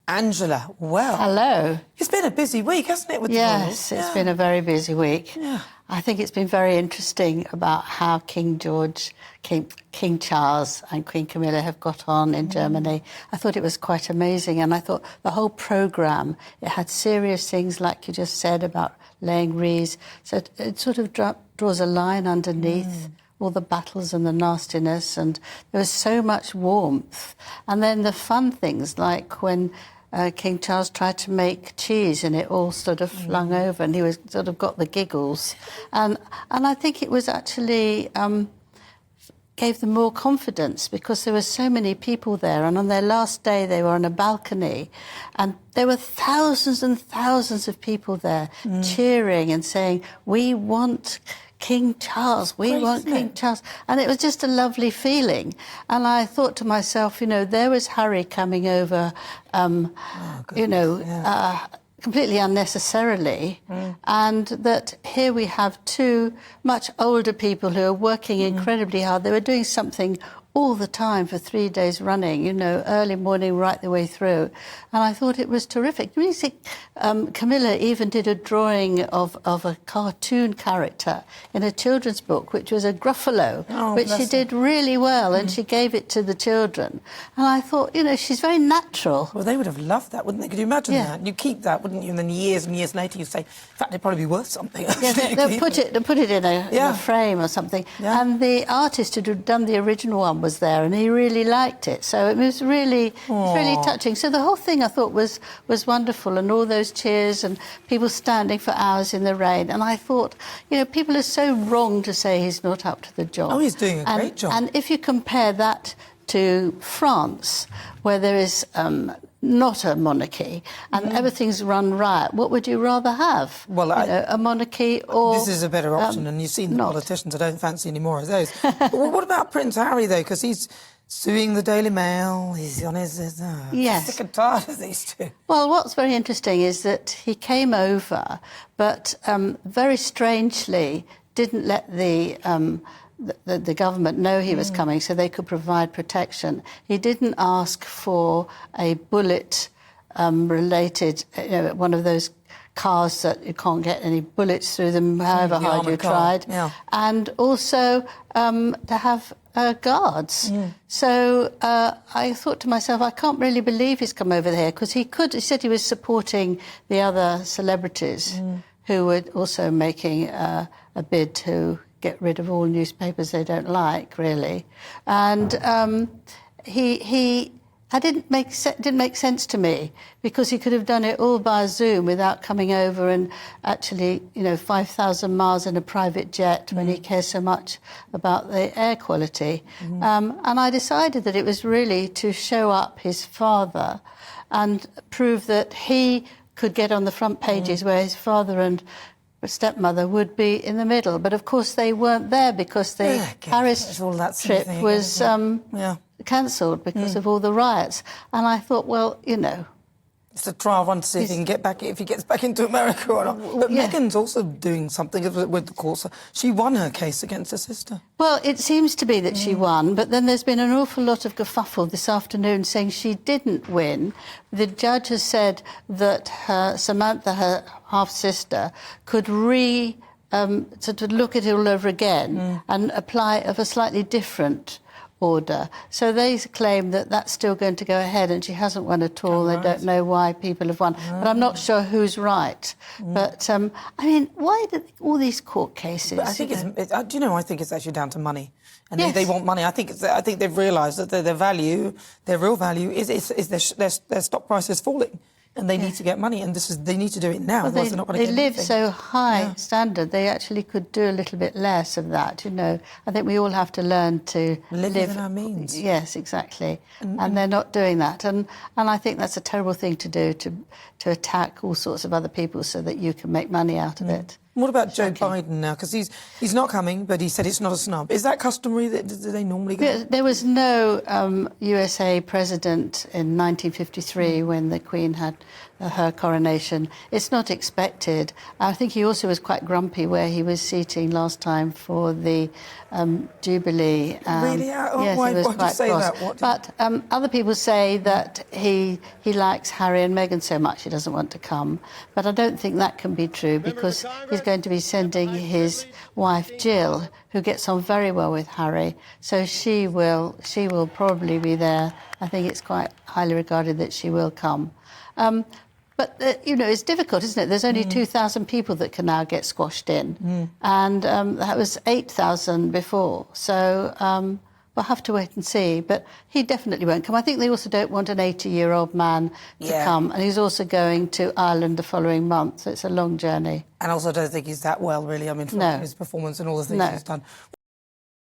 Angela, well... Hello. It's been a busy week, hasn't it, with the Yes, royals? it's been a very busy week. Yeah. I think it's been very interesting about how King Charles and Queen Camilla have got on in Germany. I thought it was quite amazing, and I thought the whole programme, it had serious things like you just said about laying wreaths, so it sort of draws a line underneath all the battles and the nastiness, and there was so much warmth. And then the fun things, like when King Charles tried to make cheese and it all sort of flung over, and he was sort of got the giggles. And I think it was actually gave them more confidence, because there were so many people there, and on their last day they were on a balcony and there were thousands and thousands of people there cheering and saying, "We want King Charles, we want King Charles." And it was just a lovely feeling. And I thought to myself, you know, there was Harry coming over, completely unnecessarily, and that here we have two much older people who are working incredibly hard. They were doing something all the time for 3 days running, you know, early morning right the way through. And I thought it was terrific. You see, Camilla even did a drawing of a cartoon character in a children's book, which was a Gruffalo, which she did really well, and she gave it to the children. And I thought, you know, she's very natural. Well, they would have loved that, wouldn't they? Could you imagine that? You keep that, wouldn't you? And then years and years later you say, in fact, it'd probably be worth something. Yeah, they'll put it in a frame or something. Yeah. And the artist who had done the original one was there, and he really liked it. So it was really touching. So the whole thing, I thought, was wonderful, and all those cheers and people standing for hours in the rain. And I thought, you know, people are so wrong to say he's not up to the job. Oh, he's doing a great job. And if you compare that to France, where there is not a monarchy and everything's run riot, what would you rather have? Well, a monarchy or... This is a better option, and you've seen the politicians. I don't fancy any more of those. But what about Prince Harry, though? Because he's suing the Daily Mail. He's on his... sick and tired of these two. Well, what's very interesting is that he came over, but very strangely didn't let the government know he was coming, so they could provide protection. He didn't ask for a bullet-related, one of those cars that you can't get any bullets through them, however hard you tried. Yeah. And also to have guards. So I thought to myself, I can't really believe he's come over here, because he said he was supporting the other celebrities who were also making a bid to get rid of all newspapers they don't like, really. And that didn't make sense to me, because he could have done it all by Zoom without coming over and actually, 5,000 miles in a private jet when he cares so much about the air quality. And I decided that it was really to show up his father and prove that he could get on the front pages where his father and stepmother would be in the middle. But of course they weren't there, because the Paris trip was cancelled because of all the riots. And I thought, well, it's a trial run to see if he can get back, if he gets back into America or not. But Meghan's also doing something with the courts. She won her case against her sister. Well, it seems to be that she won, but then there's been an awful lot of kerfuffle this afternoon saying she didn't win. The judge has said that Samantha, her half-sister, could sort of look at it all over again and apply of a slightly different order. So they claim that that's still going to go ahead, and she hasn't won at all. They don't know why people have won. But I'm not sure who's right. But, I mean, why do all these court cases... But I think I think it's actually down to money. And they want money. I think they've realised that their real value is their stock price is falling. And they need to get money, and they need to do it now. Well, they live so high standard, they actually could do a little bit less of that, I think we all have to learn to live within our means. Yes, exactly. And they're not doing that. And I think that's a terrible thing to do, to attack all sorts of other people so that you can make money out of it. And what about Joe Shocking. Biden now? Because he's not coming, but he said it's not a snub. Is that customary? Do they normally go? There was no USA president in 1953 when the Queen had her coronation. It's not expected. I think he also was quite grumpy where he was seating last time for the Jubilee. Really? Yes, Why he was did you quite say cross. that? But other people say that he likes Harry and Meghan so much he doesn't want to come. But I don't think that can be true because he's going to be sending his wife Jill, who gets on very well with Harry. So she will probably be there. I think it's quite highly regarded that she will come. But, you know, it's difficult, isn't it? There's only 2,000 people that can now get squashed in. And that was 8,000 before. So we'll have to wait and see. But he definitely won't come. I think they also don't want an 80-year-old man to come. And he's also going to Ireland the following month. So it's a long journey. And also, I don't think he's that well, really. I mean, from his performance and all the things he's done.